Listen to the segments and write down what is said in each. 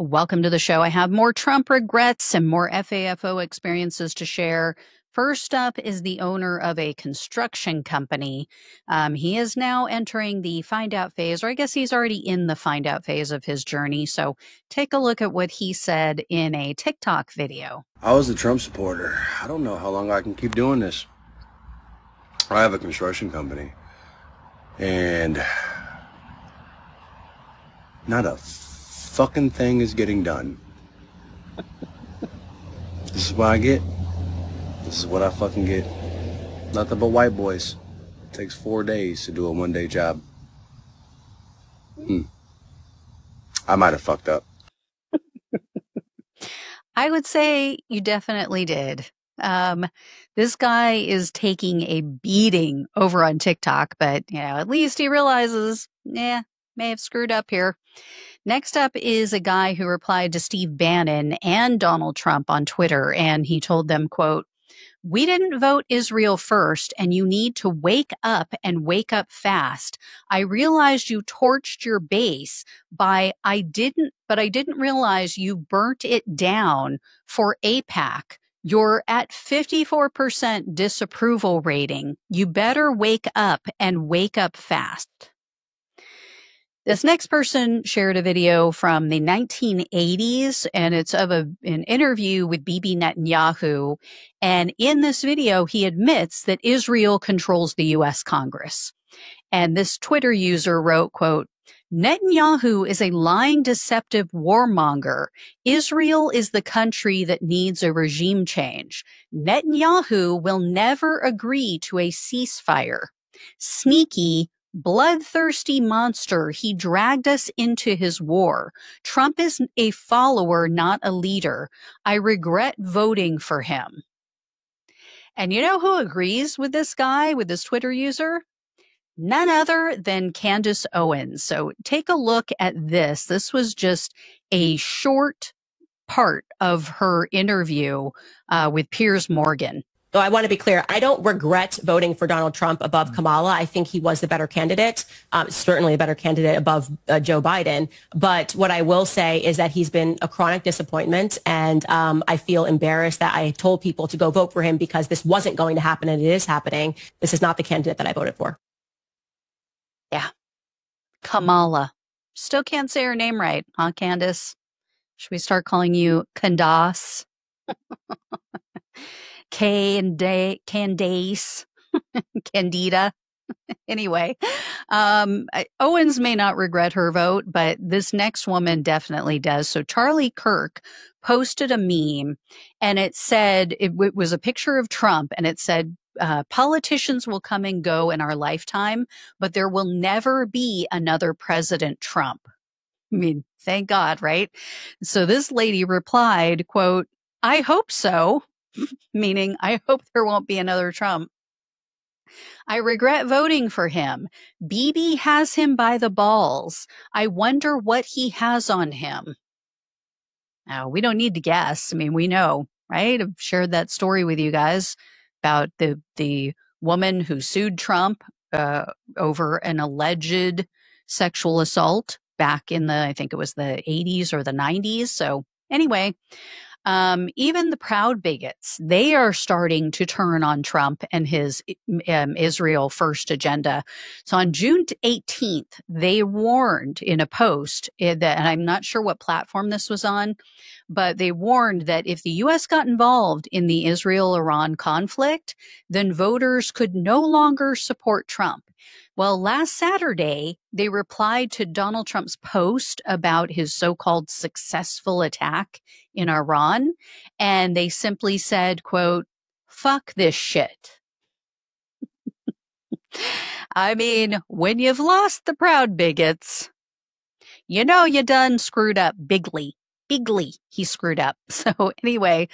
Welcome to the show. I have more Trump regrets and more FAFO experiences to share. First up is the owner of a construction company. He is now entering the find out phase, or I guess he's already in the find out phase of his journey. So take a look at what he said in a TikTok video. I was a Trump supporter. I don't know how long I can keep doing this. I have a construction company, and not a fucking thing is getting done. This is what I get. This is what I fucking get. Nothing but white boys. It takes 4 days to do a one-day job. I might have fucked up. I would say you definitely did. This guy is taking a beating over on TikTok, but at least he realizes, may have screwed up here. Next up is a guy who replied to Steve Bannon and Donald Trump on Twitter, and he told them, quote, "We didn't vote Israel first, and you need to wake up and wake up fast. I realized you torched your base but I didn't realize you burnt it down for AIPAC. You're at 54% disapproval rating. You better wake up and wake up fast." This next person shared a video from the 1980s, and it's of an interview with Bibi Netanyahu. And in this video, he admits that Israel controls the U.S. Congress. And this Twitter user wrote, quote, "Netanyahu is a lying, deceptive warmonger. Israel is the country that needs a regime change. Netanyahu will never agree to a ceasefire. Sneaky, bloodthirsty monster. He dragged us into his war. Trump is a follower, not a leader. I regret voting for him." And you know who agrees with this guy, with this Twitter user? None other than Candace Owens. So take a look at this. This was just a short part of her interview with Piers Morgan. So I want to be clear. I don't regret voting for Donald Trump above Kamala. I think he was the better candidate, certainly a better candidate above Joe Biden. But what I will say is that he's been a chronic disappointment. And I feel embarrassed that I told people to go vote for him because this wasn't going to happen and it is happening. This is not the candidate that I voted for. Yeah. Kamala. Still can't say her name right, huh, Candace? Should we start calling you Candace? Candace, Candida. Anyway, Owens may not regret her vote, but this next woman definitely does. So Charlie Kirk posted a meme, and it said, it was a picture of Trump, and it said, "Politicians will come and go in our lifetime, but there will never be another President Trump." I mean, thank God, right? So this lady replied, quote, "I hope so." Meaning, I hope there won't be another Trump. "I regret voting for him. Bibi has him by the balls. I wonder what he has on him." Now, we don't need to guess. I mean, we know, right? I've shared that story with you guys about the woman who sued Trump over an alleged sexual assault back in I think it was the 80s or the 90s. So anyway, even the proud bigots, they are starting to turn on Trump and his Israel first agenda. So on June 18th, they warned in a post and I'm not sure what platform this was on, but they warned that if the U.S. got involved in the Israel-Iran conflict, then voters could no longer support Trump. Well, last Saturday, they replied to Donald Trump's post about his so-called successful attack in Iran, and they simply said, quote, "Fuck this shit." I mean, when you've lost the proud bigots, you know you done screwed up bigly. Bigly, he screwed up. So anyway,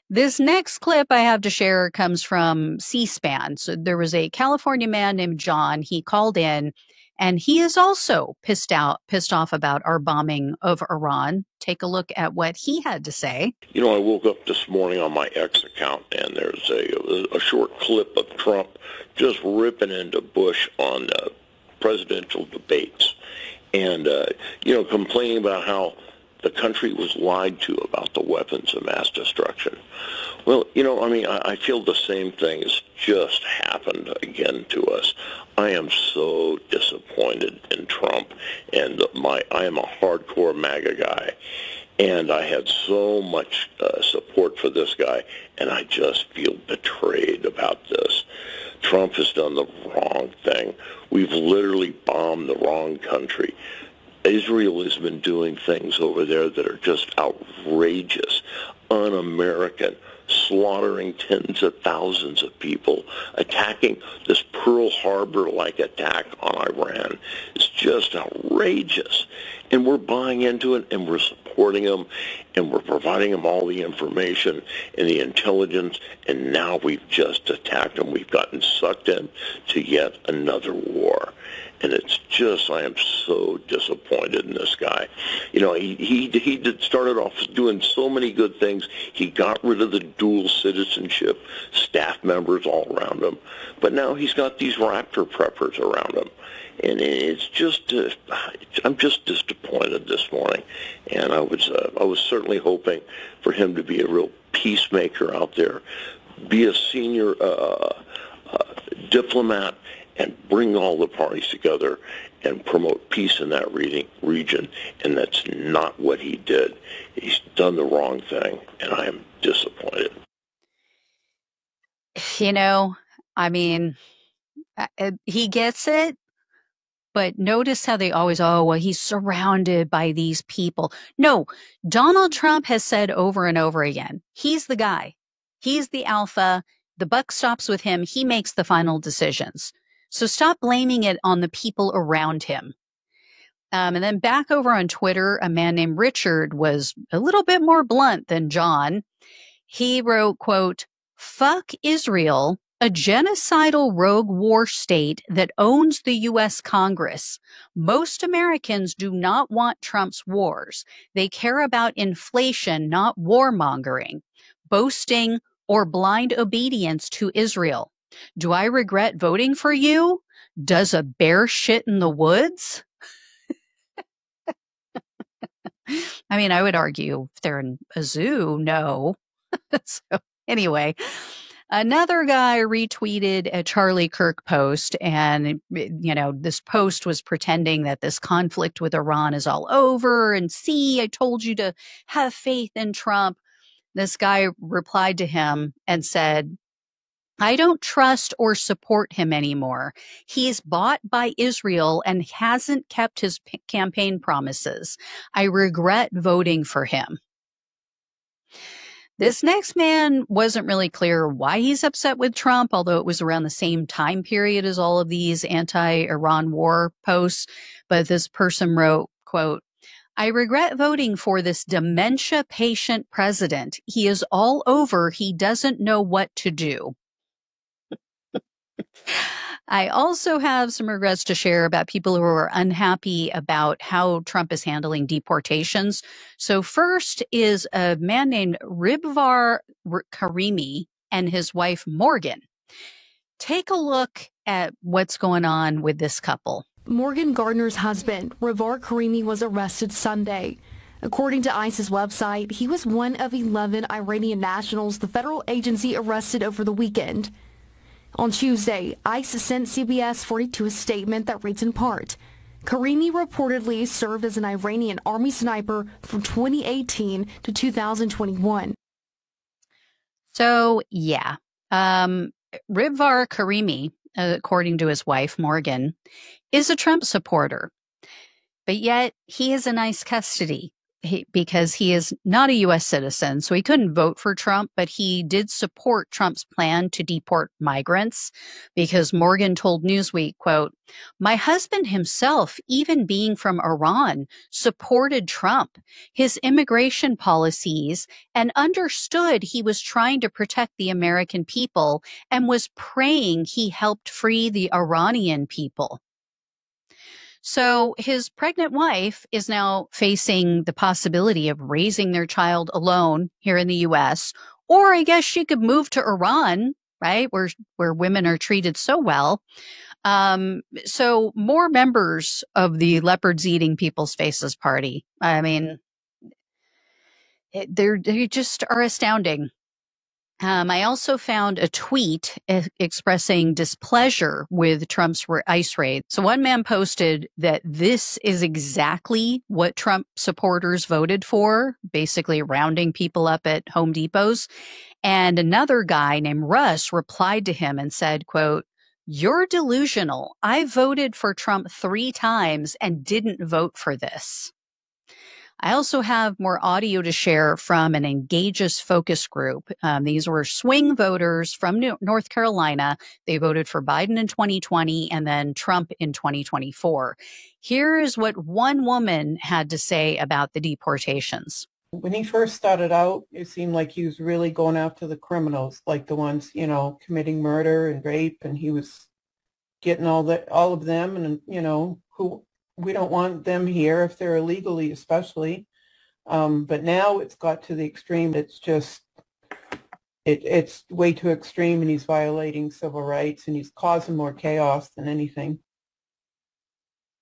this next clip I have to share comes from C-SPAN. So there was a California man named John. He called in, and he is also pissed off about our bombing of Iran. Take a look at what he had to say. You know, I woke up this morning on my X account, and there's a short clip of Trump just ripping into Bush on presidential debates, and complaining about how the country was lied to about the weapons of mass destruction. Well, I feel the same thing has just happened again to us. I am so disappointed in Trump, and I am a hardcore MAGA guy, and I had so much support for this guy, and I just feel betrayed about this. Trump has done the wrong thing. We've literally bombed the wrong country. Israel has been doing things over there that are just outrageous, un-American, slaughtering tens of thousands of people, attacking this Pearl Harbor-like attack on Iran. It's just outrageous. And we're buying into it, and we're supporting them, and we're providing them all the information and the intelligence, and now we've just attacked them. We've gotten sucked in to yet another war. And it's just, I am so disappointed in this guy. He started off doing so many good things. He got rid of the dual citizenship staff members all around him. But now he's got these Raptor preppers around him. And it's just, I'm just disappointed this morning. And I was certainly hoping for him to be a real peacemaker out there, be a senior diplomat, and bring all the parties together and promote peace in that region. And that's not what he did. He's done the wrong thing, and I am disappointed. He gets it, but notice how they always, he's surrounded by these people. No, Donald Trump has said over and over again, he's the guy. He's the alpha. The buck stops with him. He makes the final decisions. So stop blaming it on the people around him. And then back over on Twitter, a man named Richard was a little bit more blunt than John. He wrote, quote, "Fuck Israel, a genocidal rogue war state that owns the U.S. Congress. Most Americans do not want Trump's wars. They care about inflation, not warmongering, boasting, or blind obedience to Israel. Do I regret voting for you? Does a bear shit in the woods?" I would argue if they're in a zoo, no. So anyway, another guy retweeted a Charlie Kirk post, and, this post was pretending that this conflict with Iran is all over, and see, I told you to have faith in Trump. This guy replied to him and said, "I don't trust or support him anymore. He's bought by Israel and hasn't kept his campaign promises. I regret voting for him." This next man wasn't really clear why he's upset with Trump, although it was around the same time period as all of these anti-Iran war posts. But this person wrote, quote, "I regret voting for this dementia patient president. He is all over. He doesn't know what to do." I also have some regrets to share about people who are unhappy about how Trump is handling deportations. So first is a man named Ribvar Karimi and his wife Morgan. Take a look at what's going on with this couple. Morgan Gardner's husband, Ribvar Karimi, was arrested Sunday. According to ICE's website, he was one of 11 Iranian nationals the federal agency arrested over the weekend. On Tuesday, ICE sent CBS 42 a statement that reads in part, "Karimi reportedly served as an Iranian army sniper from 2018 to 2021. So, yeah. Ribvar Karimi, according to his wife, Morgan, is a Trump supporter. But yet, he is in ICE custody because he is not a U.S. citizen, so he couldn't vote for Trump, but he did support Trump's plan to deport migrants because Morgan told Newsweek, quote, "My husband himself, even being from Iran, supported Trump, his immigration policies, and understood he was trying to protect the American people and was praying he helped free the Iranian people." So his pregnant wife is now facing the possibility of raising their child alone here in the U.S., or I guess she could move to Iran, right, where women are treated so well. So more members of the leopards eating people's faces party. They just are astounding. I also found a tweet expressing displeasure with Trump's ICE raid. So one man posted that this is exactly what Trump supporters voted for, basically rounding people up at Home Depots. And another guy named Russ replied to him and said, quote, "You're delusional. I voted for Trump 3 times and didn't vote for this." I also have more audio to share from an Engageus focus group. These were swing voters from North Carolina. They voted for Biden in 2020 and then Trump in 2024. Here is what one woman had to say about the deportations. When he first started out, it seemed like he was really going after the criminals, like the ones, committing murder and rape, and he was getting all of them, and, who we don't want them here if they're illegally, especially. But now it's got to the extreme. It's just, it's way too extreme, and he's violating civil rights, and he's causing more chaos than anything.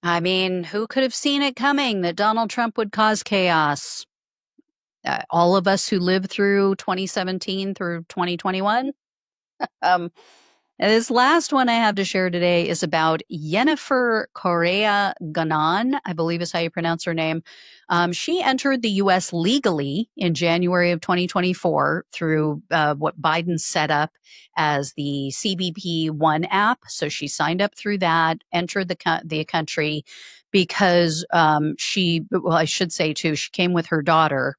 I mean, who could have seen it coming that Donald Trump would cause chaos? All of us who lived through 2017 through 2021. And this last one I have to share today is about Yennefer Correa Ganon, I believe is how you pronounce her name. She entered the U.S. legally in January of 2024 through what Biden set up as the CBP One app. So she signed up through that, entered the country because she came with her daughter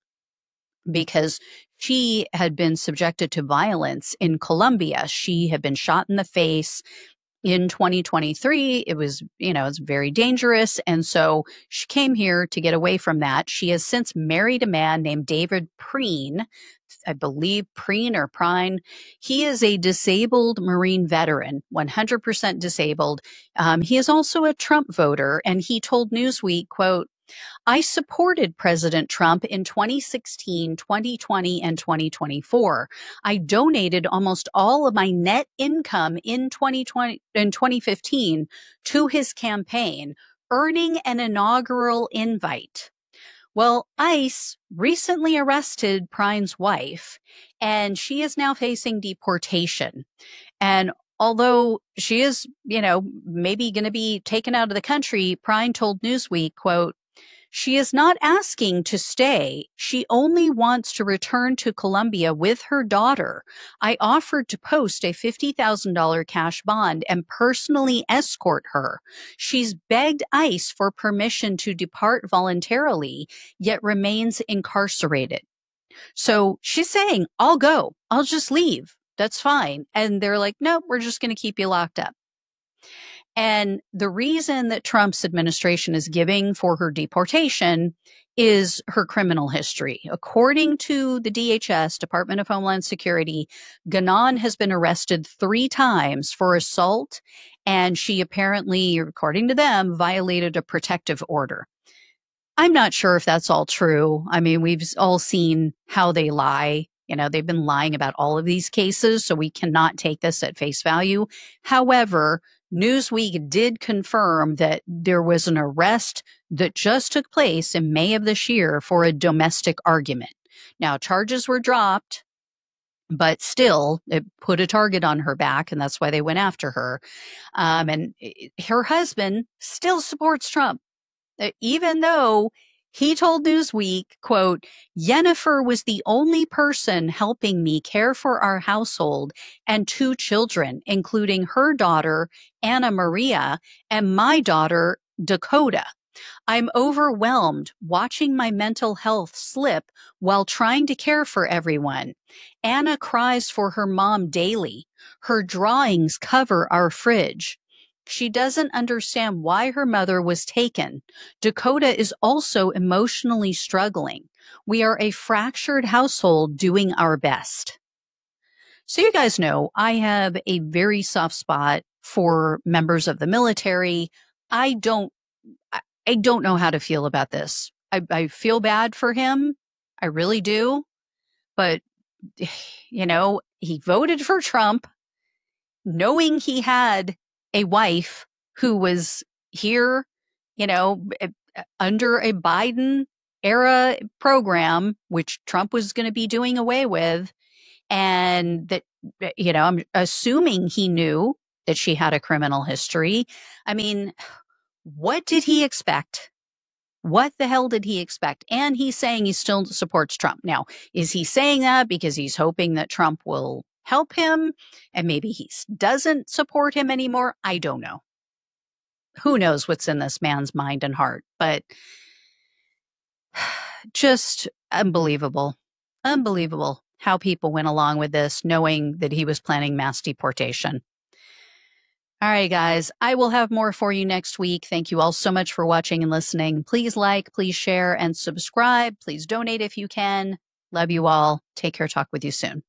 because she had been subjected to violence in Colombia. She had been shot in the face in 2023. It was, it's very dangerous. And so she came here to get away from that. She has since married a man named David Preen, I believe Preen or Prine. He is a disabled Marine veteran, 100% disabled. He is also a Trump voter. And he told Newsweek, quote, "I supported President Trump in 2016, 2020, and 2024. I donated almost all of my net income in 2015 to his campaign, earning an inaugural invite." Well, ICE recently arrested Prine's wife, and she is now facing deportation. And although she is, maybe going to be taken out of the country, Prine told Newsweek, quote, "She is not asking to stay. She only wants to return to Colombia with her daughter. I offered to post a $50,000 cash bond and personally escort her. She's begged ICE for permission to depart voluntarily, yet remains incarcerated." So she's saying, "I'll go. I'll just leave. That's fine." And they're like, "No, we're just going to keep you locked up." And the reason that Trump's administration is giving for her deportation is her criminal history. According to the DHS, Department of Homeland Security, Ganon has been arrested 3 times for assault, and she apparently, according to them, violated a protective order. I'm not sure if that's all true. I mean, we've all seen how they lie. They've been lying about all of these cases, so we cannot take this at face value. However, Newsweek did confirm that there was an arrest that just took place in May of this year for a domestic argument. Now, charges were dropped, but still, it put a target on her back, and that's why they went after her. And her husband still supports Trump, even though he told Newsweek, quote, "Yennefer was the only person helping me care for our household and 2 children, including her daughter, Anna Maria, and my daughter, Dakota. I'm overwhelmed watching my mental health slip while trying to care for everyone. Anna cries for her mom daily. Her drawings cover our fridge. She doesn't understand why her mother was taken. Dakota is also emotionally struggling. We are a fractured household doing our best." So you guys know I have a very soft spot for members of the military. I don't know how to feel about this. I feel bad for him. I really do. But, he voted for Trump knowing he had a wife who was here, under a Biden era program, which Trump was going to be doing away with. And that, I'm assuming he knew that she had a criminal history. I mean, what did he expect? What the hell did he expect? And he's saying he still supports Trump. Now, is he saying that because he's hoping that Trump will help him and maybe he doesn't support him anymore? I don't know. Who knows what's in this man's mind and heart, but just unbelievable. Unbelievable how people went along with this, knowing that he was planning mass deportation. All right, guys, I will have more for you next week. Thank you all so much for watching and listening. Please like, please share, and subscribe. Please donate if you can. Love you all. Take care. Talk with you soon.